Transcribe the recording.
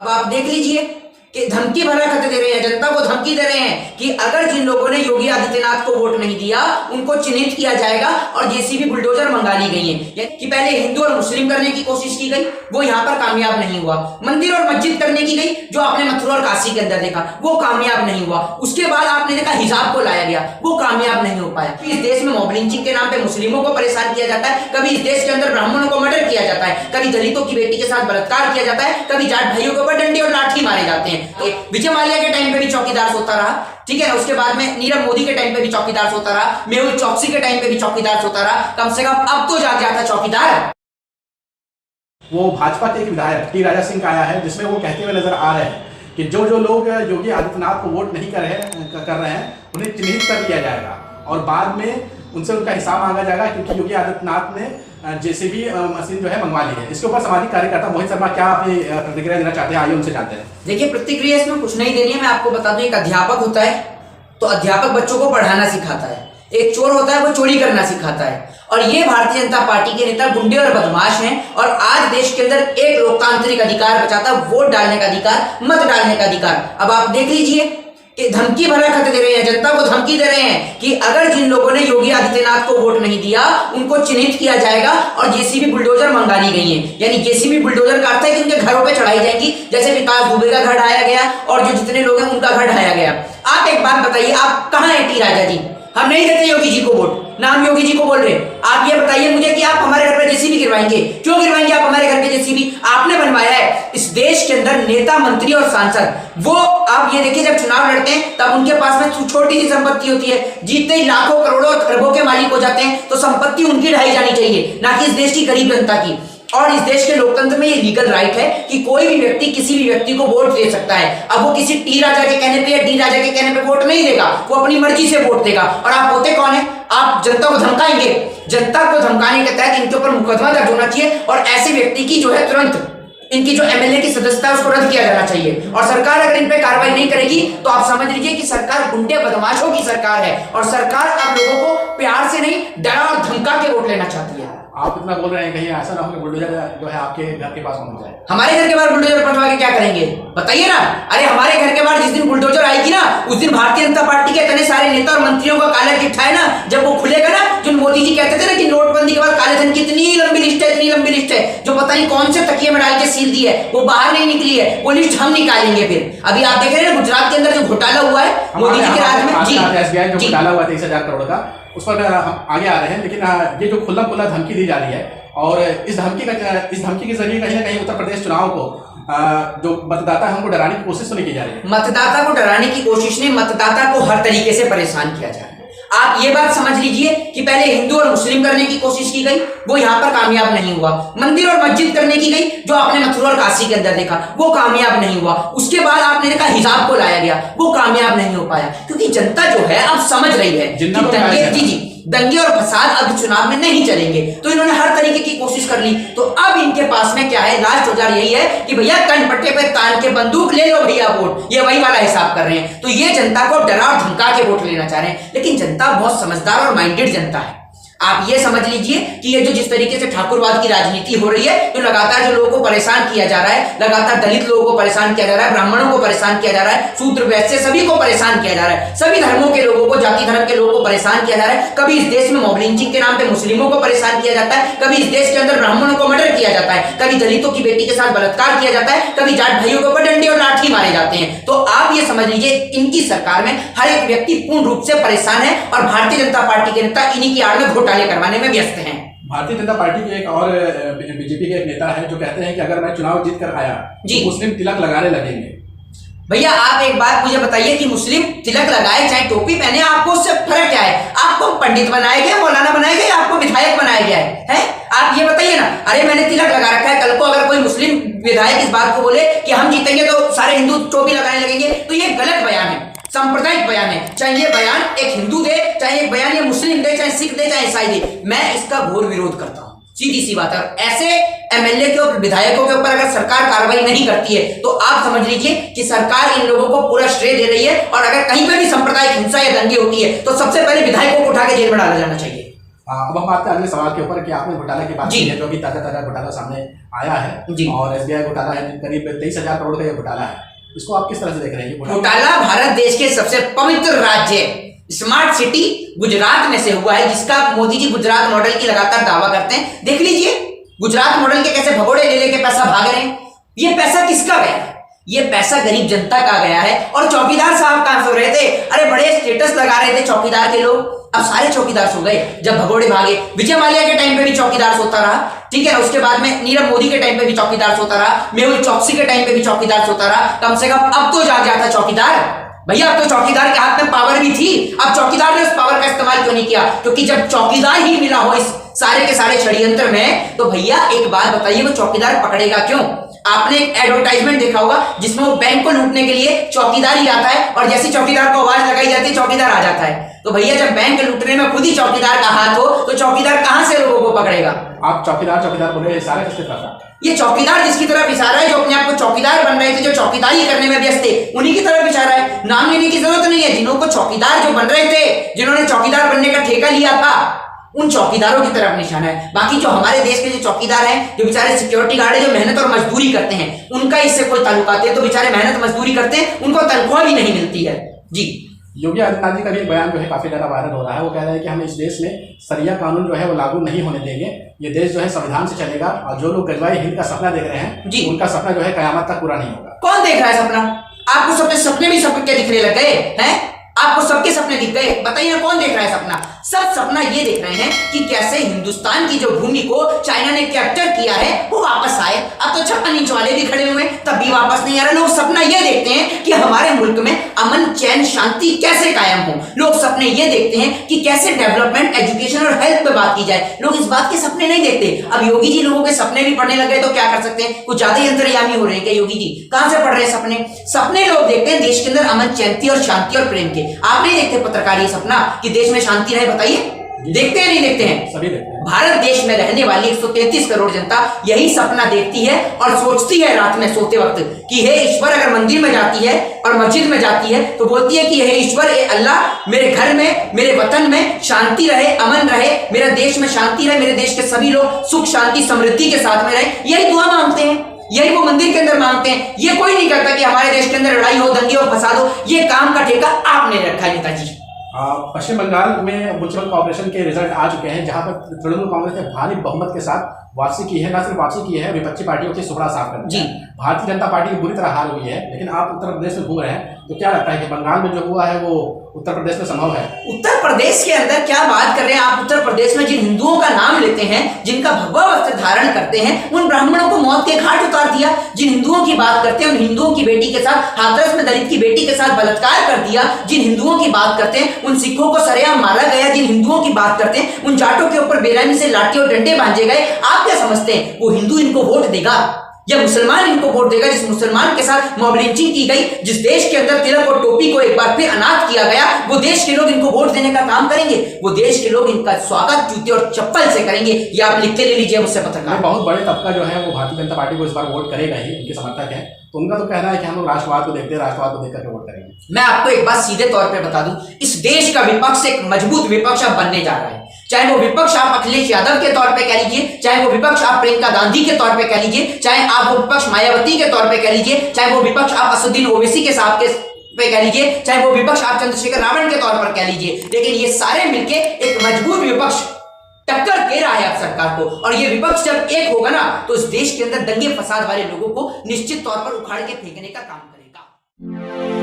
अब आप देख लीजिए कि धमकी भरा खत दे रहे हैं, जनता को धमकी दे रहे हैं कि अगर जिन लोगों ने योगी आदित्यनाथ को वोट नहीं दिया उनको चिन्हित किया जाएगा और जेसीबी बुलडोजर मंगा ली गई है। कि पहले हिंदू और मुस्लिम करने की कोशिश की गई, वो यहाँ पर कामयाब नहीं हुआ। मंदिर और मस्जिद करने की गई, जो आपने मथुरा और काशी के अंदर देखा, वो कामयाब नहीं हुआ। उसके बाद आपने देखा हिजाब को लाया गया, वो कामयाब नहीं हो पाया। इस देश में मॉब लिंचिंग के नाम पे मुस्लिमों को परेशान किया जाता है, कभी इस देश के अंदर ब्राह्मणों को मर्डर किया जाता है, कभी दलितों की बेटी के साथ बलात्कार किया जाता है, कभी जाट भाइयों के ऊपर डंडे और लाठी मारे जाते हैं। विजय माल्या के टाइम पे भी चौकीदार सोता रहा, ठीक है ना। उसके बाद में नीरव मोदी के टाइम पे भी चौकीदार सोता रहा, मेहुल चौकसी के टाइम पे भी चौकीदार सोता रहा। कम से कम अब तो जाग जाता चौकीदार। वो भाजपा के एक विधायक टी राजा सिंह का आया है, जिसमें वो कहते हुए नजर आ रहे हैं कि जो लोग योगी आदित्यनाथ को वोट नहीं कर रहे हैं उन्हें चिन्हित कर दिया जाएगा और बाद में उनसे उनका हिसाब मांगा जाएगा, क्योंकि योगी आदित्यनाथ ने जेसीबी मशीन जो है मंगवा ली है। इसके ऊपर सामाजिक कार्यकर्ता मोहित शर्मा क्या अपनी प्रतिक्रिया देना चाहते हैं, आइए उनसे जानते हैं। देखिए, प्रतिक्रिया इसमें कुछ नहीं देनी है। मैं आपको बता दूं, एक अध्यापक होता है तो अध्यापक बच्चों को पढ़ाना सिखाता है, एक चोर होता है वो चोरी करना सिखाता है। और ये भारतीय जनता पार्टी के नेता गुंडे और बदमाश हैं। और आज देश के अंदर एक लोकतांत्रिक अधिकार बचा था, वोट डालने का अधिकार, मत डालने का अधिकार। अब आप देख लीजिए कि धमकी भरा खत दे रहे हैं, जनता को धमकी दे रहे हैं कि अगर जिन लोगों ने योगी आदित्यनाथ को वोट नहीं दिया उनको चिन्हित किया जाएगा और जेसीबी बुलडोजर मंगा ली गई है। यानी जेसीबी बुलडोजर का अर्थ है कि उनके घरों पे चढ़ाई जाएगी, जैसे विकास दुबे का घर ढाया गया और जो जितने लोग हैं उनका घर ढाया गया। आप एक बात बताइए, आप कहां हैं टी राजा जी? हम नहीं देते योगी जी को वोट, ना हम योगी जी को बोल रहे। आप ये बताइए मुझे कि आप हमारे घर पे जेसीबी गिरवाएंगे? क्यों गिरवाएंगे आप हमारे घर पे जेसीबी? आपने बनवाया है। इस देश के अंदर नेता, मंत्री और सांसद, वो आप ये देखिए जब चुनाव लड़ते हैं तब उनके पास में छोटी सी संपत्ति होती है, जीतते ही लाखों करोड़ों और खरबों के मालिक हो जाते हैं, तो संपत्ति उनकी ढाई जानी चाहिए, ना कि इस देश की गरीब जनता की। और इस देश के लोकतंत्र में ये लीगल राइट है कि कोई भी व्यक्ति किसी भी व्यक्ति को वोट दे सकता है। अब वो किसी टी राजा के कहने पे या डी राजा के कहने पे वोट नहीं देगा, वो अपनी मर्जी से वोट देगा। और आप होते कौन है? आप जनता को धमकाएंगे। जनता को धमकाने के तहत इनके ऊपर मुकदमा दर्ज होना चाहिए और ऐसे व्यक्ति की जो है तुरंत इनकी जो एमएलए की सदस्यता है उसको रद्द किया जाना चाहिए। और सरकार अगर इन पे कार्रवाई नहीं करेगी तो आप समझ लीजिए कि सरकार गुंडे बदमाशों की सरकार है और सरकार आप लोगों को प्यार से नहीं, डरा और धमका के वोट लेना चाहती है। आप इतना बोल रहे हैं, कहीं ऐसा ना हो कि बुलडोजर जो है आपके घर के पास पहुंच जाए? हमारे घर के बाहर बुलडोजर पहुंचवा के क्या करेंगे बताइए ना? अरे हमारे घर के बाहर जिस दिन बुलडोजर आएगी ना, उस दिन भारतीय जनता पार्टी के इतने सारे नेता और मंत्रियों का काला चिट्ठा है ना, जब वो खुलेगा ना, जो मोदी जी कहते थे ना कि नोटबंदी के बाद काले धन की इतनी लंबी लिस्ट है, इतनी लंबी लिस्ट है, जो पता नहीं कौन से तकिए में डाल के सील दी है, वो बाहर नहीं निकली है, वो लिस्ट हम निकालेंगे। फिर अभी आप देख रहे हैं ना गुजरात के अंदर जो घोटाला हुआ है मोदी जी के राज में, जी एसबीआई जो घोटाला हुआ 23,000 करोड़ का, उस पर हम आगे आ रहे हैं। लेकिन ये जो खुला खुला धमकी दी जा रही है और इस धमकी के जरिए कहीं ना कहीं उत्तर प्रदेश चुनाव को जो मतदाता है उनको डराने की कोशिश तो नहीं की जा रही है? मतदाता को डराने की कोशिश नहीं, मतदाता को हर तरीके से परेशान किया जा रहा है। आप ये बात समझ लीजिए कि पहले हिंदू और मुस्लिम करने की कोशिश की गई, वो यहाँ पर कामयाब नहीं हुआ। मंदिर और मस्जिद करने की गई, जो आपने मथुरा और काशी के अंदर देखा, वो कामयाब नहीं हुआ। उसके बाद आपने देखा हिजाब को लाया गया, वो कामयाब नहीं हो पाया, क्योंकि जनता जो है अब समझ रही है कि दंगे और फसाद अब चुनाव में नहीं चलेंगे। तो इन्होंने हर तरीके की कोशिश कर ली। तो अब इनके पास में क्या है, लास्ट औजार यही है कि भैया कनपट्टे पे तान के बंदूक ले लो भैया वोट, ये वही वाला हिसाब कर रहे हैं। तो ये जनता को डरा और धमका के वोट लेना चाह रहे हैं, लेकिन जनता बहुत समझदार और माइंडेड जनता है। आप ये समझ लीजिए कि ये जो जिस तरीके से ठाकुरवाद की राजनीति हो रही है, तो लगातार जो लोगों को परेशान किया जा रहा है, लगातार दलित लोगों को परेशान किया जा रहा है, ब्राह्मणों को परेशान किया जा रहा है, शूद्र वैश्य सभी को परेशान किया जा रहा है, सभी धर्मों के लोगों को, जाति धर्म के लोगों को परेशान किया जा रहा है। कभी इस देश में मॉब लिंचिंग के नाम पे मुस्लिमों को परेशान किया जाता है, कभी इस देश के अंदर ब्राह्मणों को मर्डर किया जाता है, कभी दलितों की बेटी के साथ बलात्कार किया जाता है, कभी जाट भाइयों के ऊपर डंडे और लाठी मारे जाते हैं। तो आप ये समझ लीजिए इनकी सरकार में हर एक व्यक्ति पूर्ण रूप से परेशान है और भारतीय जनता पार्टी के नेता इन्हीं की आड़ में घोटाले करवाने में व्यस्त हैं। भारतीय जनता पार्टी के एक और बीजेपी के एक नेता है जो कहते हैं कि अगर मैं चुनाव जीत कर आया तो मुस्लिम तिलक लगाने लगेंगे। भैया आप एक बात मुझे बताइए कि मुस्लिम तिलक लगाए चाहे टोपी पहने, आपको उससे फर्क क्या है? आपको पंडित बनाया गया, मौलाना बनाया गया, आपको विधायक बनाया गया है? आप ये बताइए ना। अरे मैंने तिलक लगा रखा है, कल को अगर कोई मुस्लिम विधायक इस बात को बोले कि हम जीतेंगे तो सारे हिंदू टोपी लगाने लगेंगे, तो ये गलत बयान है, सांप्रदायिक बयान है। चाहे ये बयान एक हिंदू दे, चाहे एक बयान ये मुस्लिम दे, चाहे सिख दे, चाहे ईसाई दे, मैं इसका घोर विरोध करता हूं। सीधी सी बात है। ऐसे एमएलए के ऊपर, विधायकों के ऊपर अगर सरकार कार्रवाई नहीं करती है तो आप समझ लीजिए कि सरकार इन लोगों को पूरा श्रेय दे रही है। और अगर कहीं पर भी सांप्रदायिक हिंसा या दंगे होती है तो सबसे पहले विधायकों को उठा के जेल में डाला जाना चाहिए। अब हम आते हैं अगले सवाल के ऊपर कि आपने घोटाला की बात जी। की है, जो कि ताजा घोटाला सामने आया है जी। और एसबीआई घोटाला है, करीब 23,000 करोड़ का ये घोटाला है। इसको आप किस तरह से देख रहे हैं? घोटाला भारत देश के सबसे पवित्र राज्य स्मार्ट सिटी गुजरात में से हुआ है, जिसका मोदी जी गुजरात मॉडल की लगातार दावा करते हैं। देख लीजिए गुजरात मॉडल के कैसे भगोड़े ले लेके पैसा भाग रहे हैं। ये पैसा किसका गया है? ये पैसा गरीब जनता का गया है। और चौकीदार साहब कहां सो रहे थे? अरे बड़े स्टेटस लगा रहे थे चौकीदार के लोग, अब सारे चौकीदार सो गए जब भगोड़े भागे। विजय माल्या के टाइम पे भी चौकीदार सोता रहा, ठीक है ना। उसके बाद में नीरव मोदी के टाइम पे भी चौकीदार सोता रहा, मेहुल चौकसी के टाइम पे भी चौकीदार सोता रहा। कम से कम अब तो जाग जाता चौकीदार भैया। अब तो चौकीदार के हाथ में पावर भी थी, अब चौकीदार ने उस पावर का इस्तेमाल क्यों नहीं किया? क्योंकि जब चौकीदार ही मिला हो इस सारे के सारे षड्यंत्र में, तो भैया एक बात बताइए, वो चौकीदार पकड़ेगा क्यों? आपने एक एडवर्टाइजमेंट देखा होगा जिसमें वो बैंक को लूटने के लिए चौकीदार ही आता है, और जैसे चौकीदार को आवाज लगाई जाती है चौकीदार आ जाता है। तो भैया जब बैंक लूटने में खुद ही चौकीदार का हाथ हो, तो चौकीदार कहां से लोगों को पकड़ेगा? आप चौकीदार बोले, इशारा किसकी तरफ था? ये चौकीदार जिसकी तरफ इशारा है, जो अपने आप को चौकीदार बन रहे थे, जो चौकीदारी करने में व्यस्त थे, उन्हीं की तरफ इशारा है। नाम लेने की जरूरत नहीं है। जिन्हों को चौकीदार जो बन रहे थे, जिन्होंने चौकीदार बनने का ठेका लिया था, उन चौकीदारों की तरफ निशाना है। बाकी जो हमारे देश के जो चौकीदार हैं, जो बेचारे सिक्योरिटी गार्ड है, जो मेहनत और मजदूरी करते हैं, उनका इससे कोई ताल्लुकात है? तो बेचारे मेहनत मजदूरी करते हैं, उनको तनख्वाह भी नहीं मिलती है। जी। योगी आदित्यनाथ जी का भी एक बयान जो है काफी ज्यादा वायरल हो रहा है। वो कह रहे हैं कि हम इस देश में सरिया कानून जो है वो लागू नहीं होने देंगे, ये देश जो है संविधान से चलेगा, और जो लोग गजवाई हिंद का सपना देख रहे हैं जी, उनका सपना जो है कयामत तक पूरा नहीं होगा। कौन देख रहा है सपना? आपको सबके सपने भी सबके दिखने लग गए हैं? आपको सबके सपने दिख गए? बताइए कौन देख रहा है सपना? सब सपना ये देख रहे हैं कि कैसे हिंदुस्तान की जो भूमि को चाइना ने कैप्चर किया है वो वापस आए। अब तो 56 इंच वाले भी खड़े हुए तब भी वापस नहीं आ रहे। लोग सपना ये देखते हैं कि हमारे मुल्क में अमन चैन शांति कैसे कायम हो। लोग सपने ये देखते हैं कि कैसे डेवलपमेंट, एजुकेशन और हेल्थ पे बात की जाए। लोग इस बात के सपने नहीं देखते। अब योगी जी लोगों के सपने भी पढ़ने लग गए तो क्या कर सकते हैं? कुछ ज्यादा ही अंतर्यामी हो रहे हैं क्या योगी जी? कहां से पढ़ रहे हैं सपने? सपने लोग देखते हैं देश के अंदर अमन चैन और शांति और प्रेम के। आप नहीं देखते पत्रकार ये सपना कि देश में शांति रहे? बताइए देखते हैं नहीं देखते हैं? सभी देखते हैं। भारत देश में रहने वाली 133 करोड़ जनता यही सपना देखती है और सोचती है रात में सोते वक्त कि हे ईश्वर, अगर मंदिर में जाती है और मस्जिद में जाती है तो बोलती है कि हे ईश्वर, ए अल्लाह, मेरे घर में, मेरे वतन में शांति रहे, अमन रहे, मेरे देश में शांति रहे, मेरे देश के सभी लोग सुख शांति समृद्धि के साथ में रहे। यही दुआ मांगते हैं, यही वो मंदिर के अंदर मांगते हैं। ये कोई नहीं करता कि हमारे देश के अंदर लड़ाई हो, दंगे हो, फसाद हो। ये काम का ठेका आपने रखा है नेताजी। पश्चिम बंगाल में म्युनिसिपल कॉर्पोरेशन के रिजल्ट आ चुके हैं, जहां पर तृणमूल कांग्रेस ने भारी बहुमत के साथ वापसी की है। न सिर्फ वापसी की है, विपक्षी पार्टियों की सुबड़ा साफ कर दी। भारतीय जनता पार्टी की बुरी तरह हार हुई है। लेकिन आप उत्तर प्रदेश में घूम रहे हैं, तो क्या लगता है कि बंगाल में जो हुआ है वो उत्तर प्रदेश में संभव है? उत्तर प्रदेश के अंदर क्या बात कर रहे हैं आप? उत्तर प्रदेश में जिन हिंदुओं का नाम लेते हैं, जिनका भगवा वस्त्र धारण करते हैं, उन ब्राह्मणों को मौत के घाट उतार दिया। जिन हिंदुओं की बात करते हैं, उन हिंदुओं की बेटी के साथ, हाथरस में दलित की बेटी के साथ बलात्कार कर दिया। जिन हिंदुओं की बात करते हैं, उन सिखों को सरेआम मारा गया। जिन हिंदुओं की बात करते हैं, उन जाटों के ऊपर बेरहमी से लाठी और डंडे बांधे गए। आप क्या समझते हैं वो हिंदू इनको वोट देगा या मुसलमान इनको वोट देगा? जिस मुसलमान के साथ मॉब लिंचिंग की गई, जिस देश के अंदर तिलक और टोपी को एक बार फिर अनाथ किया गया, वो देश के लोग इनको वोट देने का काम करेंगे? वो देश के लोग इनका स्वागत जूते और चप्पल से करेंगे? ये आप लिख के ले लीजिए मुझसे पत्रकार। बहुत बड़े तबका जो है वो भारतीय जनता पार्टी को इस बार वोट करेगा ही, उनके समर्थक हैं। तो उनका तो कहना है कि हम लोग राष्ट्रवाद को देखते हैं, राष्ट्रवाद को देख करके वोट करेंगे। मैं आपको एक बात सीधे तौर पे बता दूं, इस देश का विपक्ष एक मजबूत विपक्ष अब बनने जा रहा है। चाहे वो विपक्ष आप अखिलेश यादव के तौर पे कह लीजिए, चाहे वो विपक्ष आप प्रियंका गांधी के तौर पे कह लीजिए, चाहे आप वो विपक्ष मायावती के तौर पे कह लीजिए, चाहे वो विपक्ष आप असदुद्दीन ओवैसी के साथ पे कह लीजिए, चाहे वो विपक्ष आप चंद्रशेखर रावण के तौर पर कह लीजिए, लेकिन ये सारे मिलके एक मजबूत विपक्ष टक्कर दे रहा है आप सरकार को। और ये विपक्ष जब एक होगा ना, तो इस देश के अंदर दंगे फसाद वाले लोगों को निश्चित तौर पर उखाड़ के फेंकने का काम करेगा।